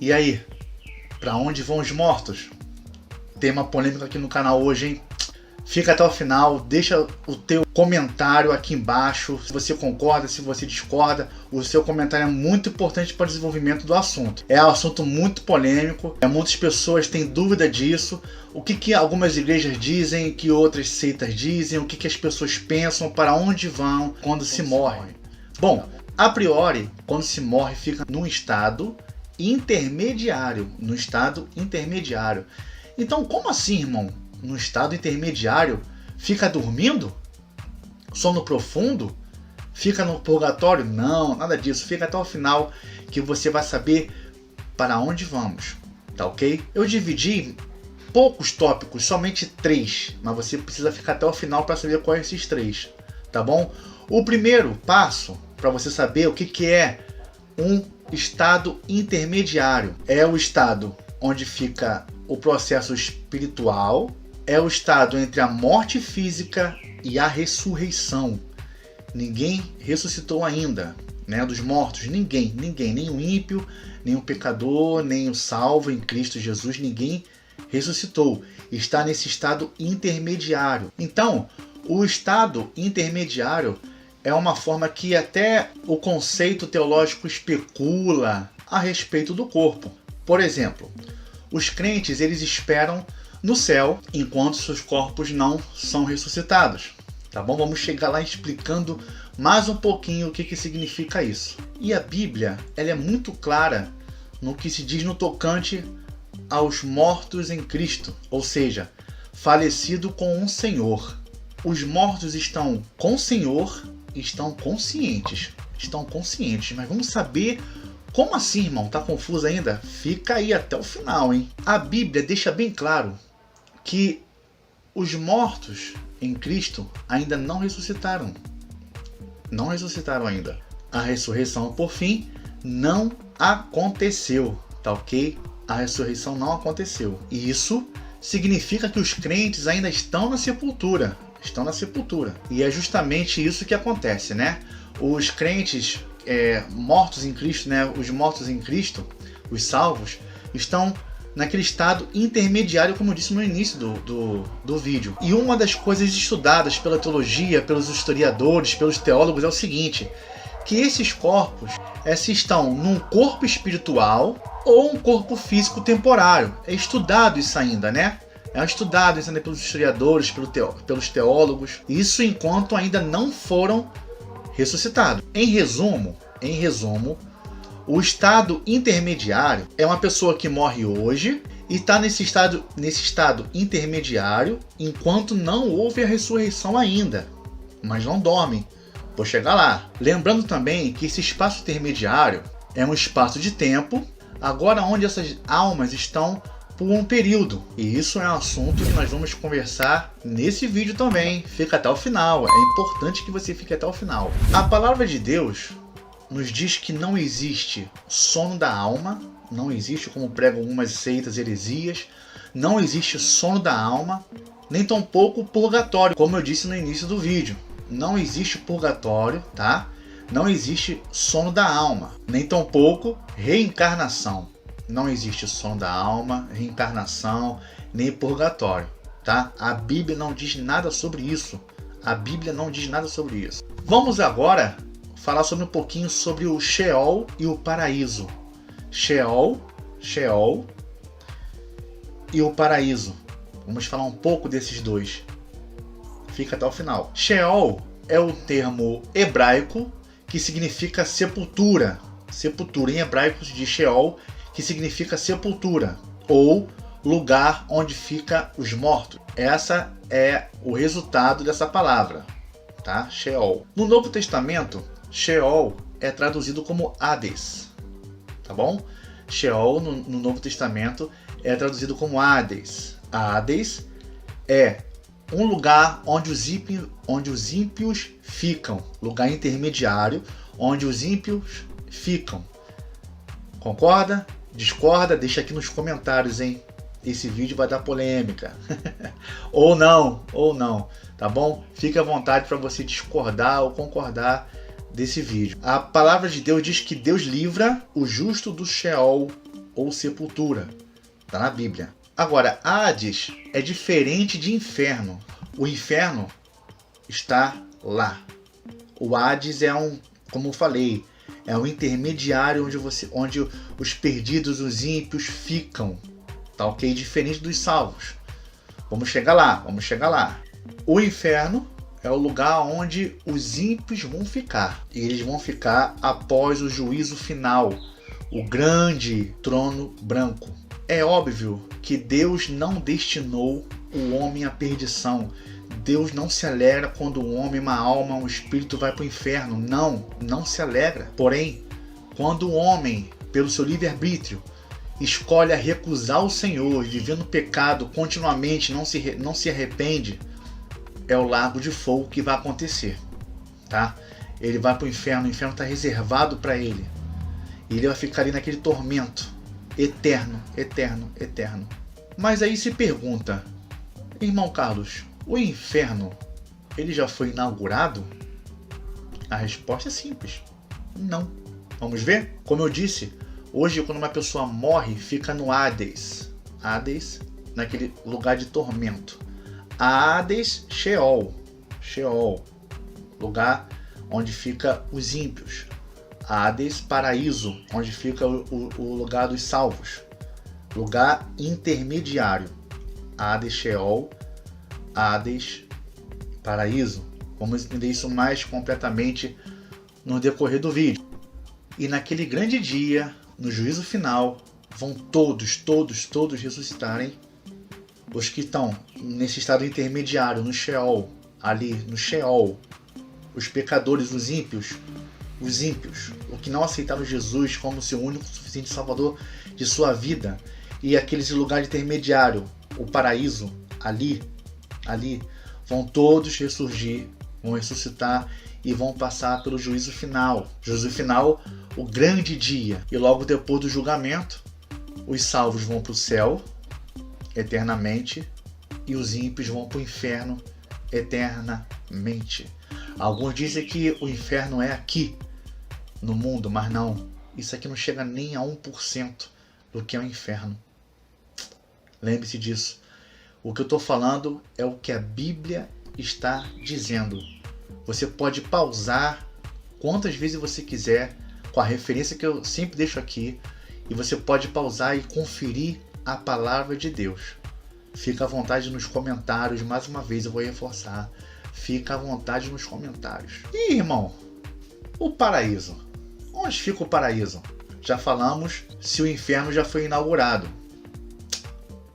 E aí, para onde vão os mortos? Tema polêmico aqui no canal hoje, hein? Fica até o final, deixa o teu comentário aqui embaixo, se você concorda, se você discorda. O seu comentário é muito importante para o desenvolvimento do assunto. É um assunto muito polêmico, muitas pessoas têm dúvida disso. O que algumas igrejas dizem, o que outras seitas dizem, o que as pessoas pensam, para onde vão quando se morre. Bom, a priori, quando se morre, fica num estado intermediário. Então, como assim, irmão? No estado intermediário, fica dormindo? Sono profundo? Fica no purgatório? Não, nada disso. Fica até o final que você vai saber para onde vamos, tá ok? Eu dividi poucos tópicos, somente 3, mas você precisa ficar até o final para saber quais são esses 3, tá bom? O primeiro passo para você saber o que é um estado intermediário é o estado onde fica o processo espiritual, é o estado entre a morte física e a ressurreição. Ninguém ressuscitou ainda, né, dos mortos, ninguém, nem o ímpio, nem o pecador, nem o salvo em Cristo Jesus, ninguém ressuscitou. Está nesse estado intermediário. Então, o estado intermediário é uma forma que até o conceito teológico especula a respeito do corpo. Por exemplo, os crentes, eles esperam no céu enquanto seus corpos não são ressuscitados. Tá bom? Vamos chegar lá explicando mais um pouquinho o que significa isso. E a Bíblia, ela é muito clara no que se diz no tocante aos mortos em Cristo, ou seja, falecido com um Senhor. Os mortos estão com o Senhor, estão conscientes, mas vamos saber como assim, irmão? Tá confuso ainda? Fica aí até o final, hein? A Bíblia deixa bem claro que os mortos em Cristo ainda não ressuscitaram. Não ressuscitaram ainda. A ressurreição, por fim, não aconteceu, tá ok? A ressurreição não aconteceu. E isso significa que os crentes ainda estão na sepultura. E é justamente isso que acontece, né? Os crentes mortos em Cristo, né? Os mortos em Cristo, os salvos, estão naquele estado intermediário, como eu disse no início do vídeo. E uma das coisas estudadas pela teologia, pelos historiadores, pelos teólogos é o seguinte, que esses corpos se estão num corpo espiritual ou um corpo físico temporário. É estudado isso ainda, né? É estudado isso ainda pelos historiadores, pelos teólogos. Isso enquanto ainda não foram ressuscitados. Em resumo, o estado intermediário é uma pessoa que morre hoje e está nesse estado intermediário enquanto não houve a ressurreição ainda, mas não dorme. Vou chegar lá. Lembrando também que esse espaço intermediário é um espaço de tempo, agora onde essas almas estão por um período. E isso é um assunto que nós vamos conversar nesse vídeo também. Fica até o final. É importante que você fique até o final. A palavra de Deus nos diz que não existe sono da alma, não existe, como pregam algumas seitas, heresias, não existe sono da alma, nem tampouco purgatório, como eu disse no início do vídeo. Não existe purgatório, tá? Não existe sono da alma, nem tampouco reencarnação. Não existe sono da alma, reencarnação, nem purgatório, tá? A Bíblia não diz nada sobre isso. Vamos agora falar sobre um pouquinho sobre o Sheol e o paraíso. Sheol e o paraíso. Vamos falar um pouco desses dois. Fica até o final. Sheol é o termo hebraico que significa sepultura. Sepultura em hebraico se diz Sheol, que significa sepultura ou lugar onde fica os mortos. Essa é o resultado dessa palavra, tá? Sheol. No Novo Testamento, Sheol é traduzido como Hades, tá bom? Sheol no Novo Testamento é traduzido como Hades. Hades é um lugar onde os ímpios ficam, lugar intermediário onde os ímpios ficam. Concorda? Discorda? Deixa aqui nos comentários, hein? Esse vídeo vai dar polêmica. ou não, tá bom? Fique à vontade para você discordar ou concordar desse vídeo. A palavra de Deus diz que Deus livra o justo do Sheol ou sepultura. Está na Bíblia. Agora, Hades é diferente de inferno. O inferno está lá. O Hades é como eu falei, é um intermediário onde os perdidos, os ímpios ficam. Tá ok? Diferente dos salvos. Vamos chegar lá. O inferno é o lugar onde os ímpios vão ficar. E eles vão ficar após o juízo final, o grande trono branco. É óbvio que Deus não destinou o homem à perdição. Deus não se alegra quando um homem, uma alma, um espírito vai para o inferno. Não se alegra. Porém, quando o homem, pelo seu livre-arbítrio, escolhe recusar o Senhor e viver no pecado continuamente, não se arrepende, é o lago de fogo que vai acontecer. Tá? Ele vai para o inferno está reservado para ele. E ele vai ficar ali naquele tormento eterno. Mas aí se pergunta, irmão Carlos, o inferno, ele já foi inaugurado? A resposta é simples. Não. Vamos ver? Como eu disse, hoje quando uma pessoa morre, fica no Hades. Hades, naquele lugar de tormento. Hades, Sheol. Lugar onde fica os ímpios. Hades, paraíso, onde fica o lugar dos salvos. Lugar intermediário. Hades, Sheol. Hades, paraíso. Vamos entender isso mais completamente no decorrer do vídeo. E naquele grande dia, no juízo final, vão todos ressuscitarem. Os que estão nesse estado intermediário, no Sheol, ali no Sheol, os pecadores, os ímpios, o que não aceitaram Jesus como seu único suficiente salvador de sua vida, e aqueles em lugar intermediário, o paraíso, ali, vão todos ressurgir, vão ressuscitar e vão passar pelo juízo final. Juízo final, o grande dia. E logo depois do julgamento, os salvos vão para o céu eternamente e os ímpios vão para o inferno eternamente. Alguns dizem que o inferno é aqui no mundo, mas não. Isso aqui não chega nem a 1% do que é o inferno. Lembre-se disso. O que eu estou falando é o que a Bíblia está dizendo. Você pode pausar quantas vezes você quiser, com a referência que eu sempre deixo aqui, e você pode pausar e conferir a palavra de Deus. Fica à vontade nos comentários, mais uma vez eu vou reforçar. Fica à vontade nos comentários. E irmão, o paraíso. Onde fica o paraíso? Já falamos se o inferno já foi inaugurado.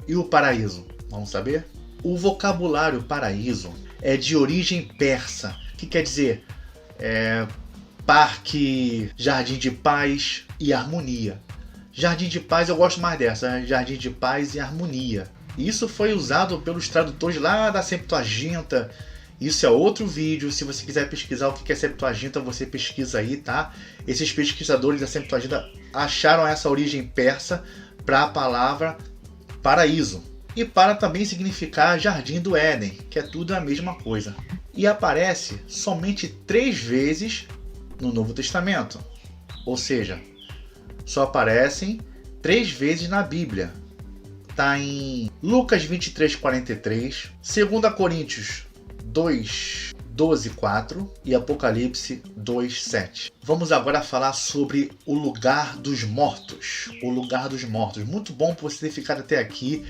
E o paraíso? Vamos saber? O vocabulário paraíso é de origem persa, que quer dizer parque, jardim de paz e harmonia. Jardim de paz eu gosto mais dessa, jardim de paz e harmonia. Isso foi usado pelos tradutores lá da Septuaginta. Isso é outro vídeo, se você quiser pesquisar o que é Septuaginta, você pesquisa aí, tá? Esses pesquisadores da Septuaginta acharam essa origem persa para a palavra paraíso. E para também significar jardim do Éden, que é tudo a mesma coisa. E aparece somente 3 vezes no Novo Testamento. Ou seja, só aparecem 3 vezes na Bíblia. Está em Lucas 23:43, 2 Coríntios 2:12-4 e Apocalipse 2:7. Vamos agora falar sobre o lugar dos mortos. O lugar dos mortos. Muito bom por você ter ficado até aqui.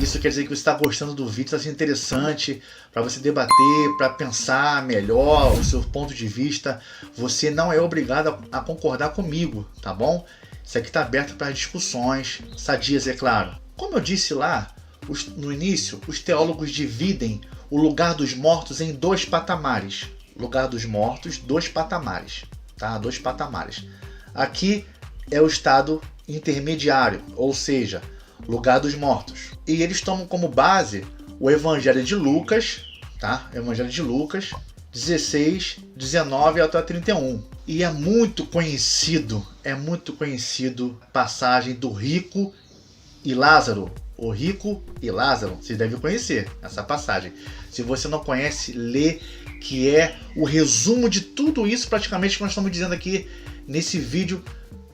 Isso quer dizer que você está gostando do vídeo, está sendo interessante para você debater, para pensar melhor o seu ponto de vista. Você não é obrigado a concordar comigo, tá bom? Isso aqui está aberto para discussões sadias, é claro. Como eu disse lá no início, os teólogos dividem o lugar dos mortos em 2 patamares. Lugar dos mortos, 2 patamares. Tá? 2 patamares. Aqui é o estado intermediário, ou seja, lugar dos mortos. E eles tomam como base o Evangelho de Lucas, tá? Evangelho de Lucas 16, 19 até 31. E é muito conhecido a passagem do rico e Lázaro. O rico e Lázaro, você deve conhecer essa passagem. Se você não conhece, lê, que é o resumo de tudo isso praticamente que nós estamos dizendo aqui nesse vídeo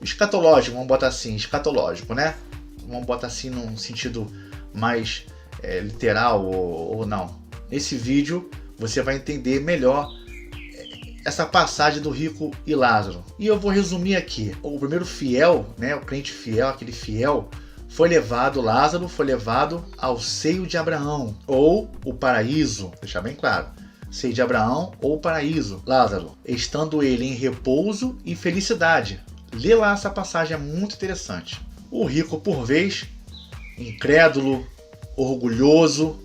escatológico, vamos botar assim, escatológico, né? Vamos botar assim num sentido mais literal ou não. Nesse vídeo você vai entender melhor essa passagem do rico e Lázaro. E eu vou resumir aqui. O primeiro fiel, né, o crente fiel, aquele fiel, Lázaro foi levado ao seio de Abraão, ou o paraíso, deixar bem claro. Seio de Abraão ou paraíso, Lázaro, estando ele em repouso e felicidade. Lê lá essa passagem, é muito interessante. O rico, por vez, incrédulo, orgulhoso,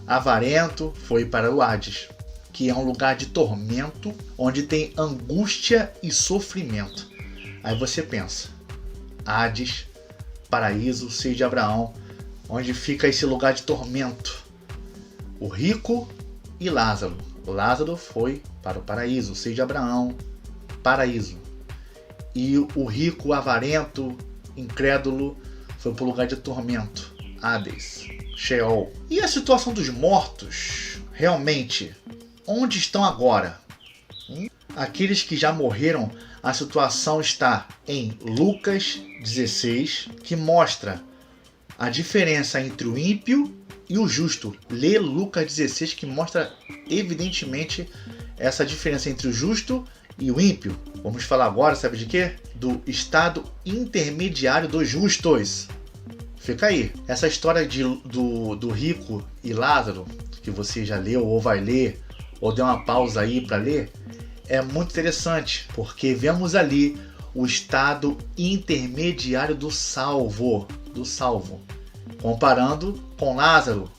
avarento, foi para o Hades, que é um lugar de tormento, onde tem angústia e sofrimento. Aí você pensa, Hades, paraíso, seio de Abraão, onde fica esse lugar de tormento. O rico e Lázaro. Lázaro foi para o paraíso, seio de Abraão, paraíso. E o rico, avarento, incrédulo, foi para o lugar de tormento, Hades, Sheol. E a situação dos mortos, realmente, onde estão agora? Aqueles que já morreram, a situação está em Lucas 16, que mostra a diferença entre o ímpio e o justo. Lê Lucas 16, que mostra evidentemente essa diferença entre o justo e o ímpio. Vamos falar agora, sabe de quê? Do estado intermediário dos justos. Fica aí. Essa história do rico e Lázaro, que você já leu ou vai ler, ou deu uma pausa aí para ler, é muito interessante, porque vemos ali o estado intermediário do salvo, comparando com Lázaro,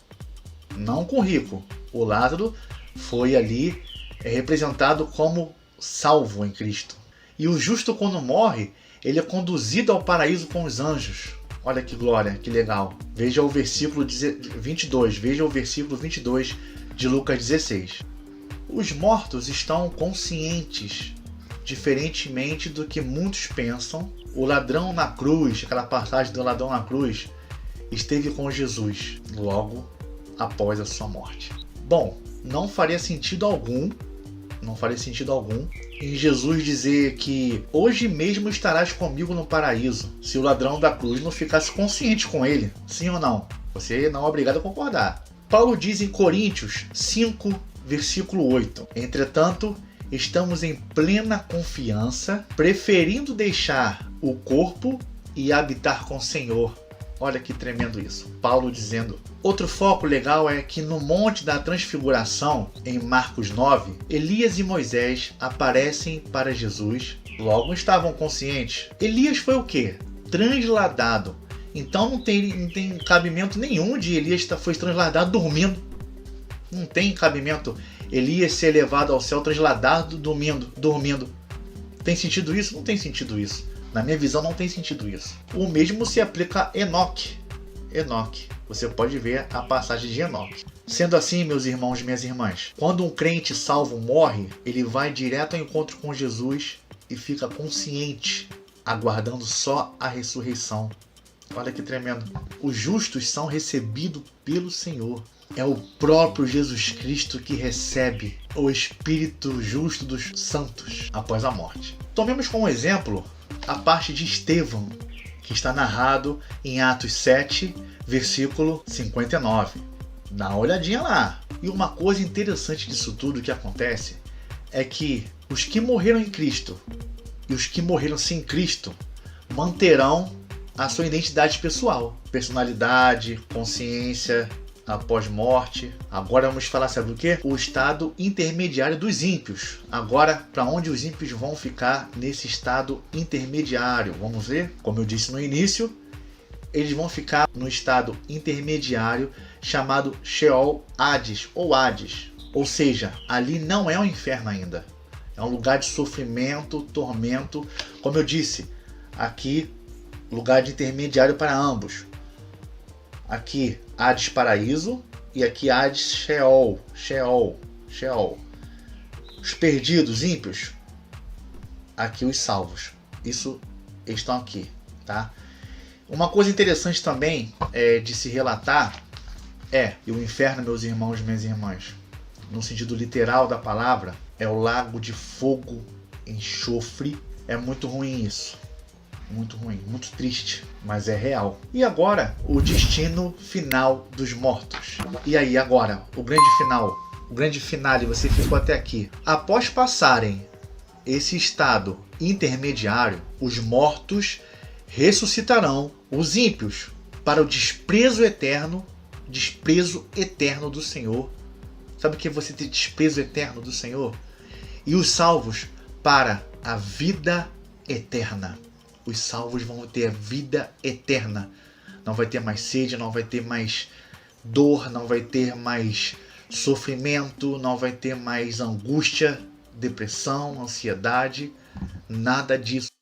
não com o rico. O Lázaro foi ali representado como salvo em Cristo. E o justo, quando morre, ele é conduzido ao paraíso com os anjos. Olha que glória, que legal. Veja o versículo 22, de Lucas 16. Os mortos estão conscientes, diferentemente do que muitos pensam. O ladrão na cruz, aquela passagem do ladrão na cruz, esteve com Jesus logo após a sua morte. Bom, não faria sentido algum em Jesus dizer que hoje mesmo estarás comigo no paraíso, se o ladrão da cruz não ficasse consciente com ele. Sim ou não? Você não é obrigado a concordar. Paulo diz em Coríntios 5, versículo 8: entretanto, estamos em plena confiança, preferindo deixar o corpo e habitar com o Senhor. Olha que tremendo isso. Paulo dizendo. Outro foco legal é que no Monte da Transfiguração, em Marcos 9, Elias e Moisés aparecem para Jesus. Logo estavam conscientes. Elias foi o quê? Transladado. Então não tem cabimento nenhum de Elias foi transladado dormindo. Não tem cabimento Elias ser levado ao céu transladado dormindo. Tem sentido isso? Não tem sentido isso. Na minha visão não tem sentido isso. O mesmo se aplica a Enoque. Você pode ver a passagem de Enoque. Sendo assim, meus irmãos e minhas irmãs, quando um crente salvo morre, ele vai direto ao encontro com Jesus e fica consciente, aguardando só a ressurreição. Olha que tremendo. Os justos são recebidos pelo Senhor. É o próprio Jesus Cristo que recebe o Espírito justo dos santos após a morte. Tomemos como exemplo a parte de Estevão, que está narrado em Atos 7, versículo 59. Dá uma olhadinha lá. E uma coisa interessante disso tudo que acontece é que os que morreram em Cristo e os que morreram sem Cristo manterão a sua identidade pessoal, personalidade, consciência após morte. Agora vamos falar, sabe o que? O estado intermediário dos ímpios. Agora, para onde os ímpios vão ficar nesse estado intermediário? Vamos ver? Como eu disse no início, eles vão ficar no estado intermediário chamado Sheol, Hades ou Hades. Ou seja, ali não é um inferno ainda. É um lugar de sofrimento, tormento. Como eu disse, aqui, lugar de intermediário para ambos. Aqui Hades paraíso e aqui Hades Sheol. Os perdidos, ímpios. Aqui os salvos. Isso estão aqui, tá? Uma coisa interessante também de se relatar e o inferno, meus irmãos e minhas irmãs, no sentido literal da palavra, é o lago de fogo, enxofre. É muito ruim isso. Muito ruim, muito triste, mas é real. E agora, o destino final dos mortos. E aí, agora, o grande final. O grande finale, você ficou até aqui. Após passarem esse estado intermediário, os mortos ressuscitarão os ímpios para o desprezo eterno do Senhor. Sabe o que é você ter desprezo eterno do Senhor? E os salvos para a vida eterna. Os salvos vão ter a vida eterna. Não vai ter mais sede, não vai ter mais dor, não vai ter mais sofrimento, não vai ter mais angústia, depressão, ansiedade, nada disso.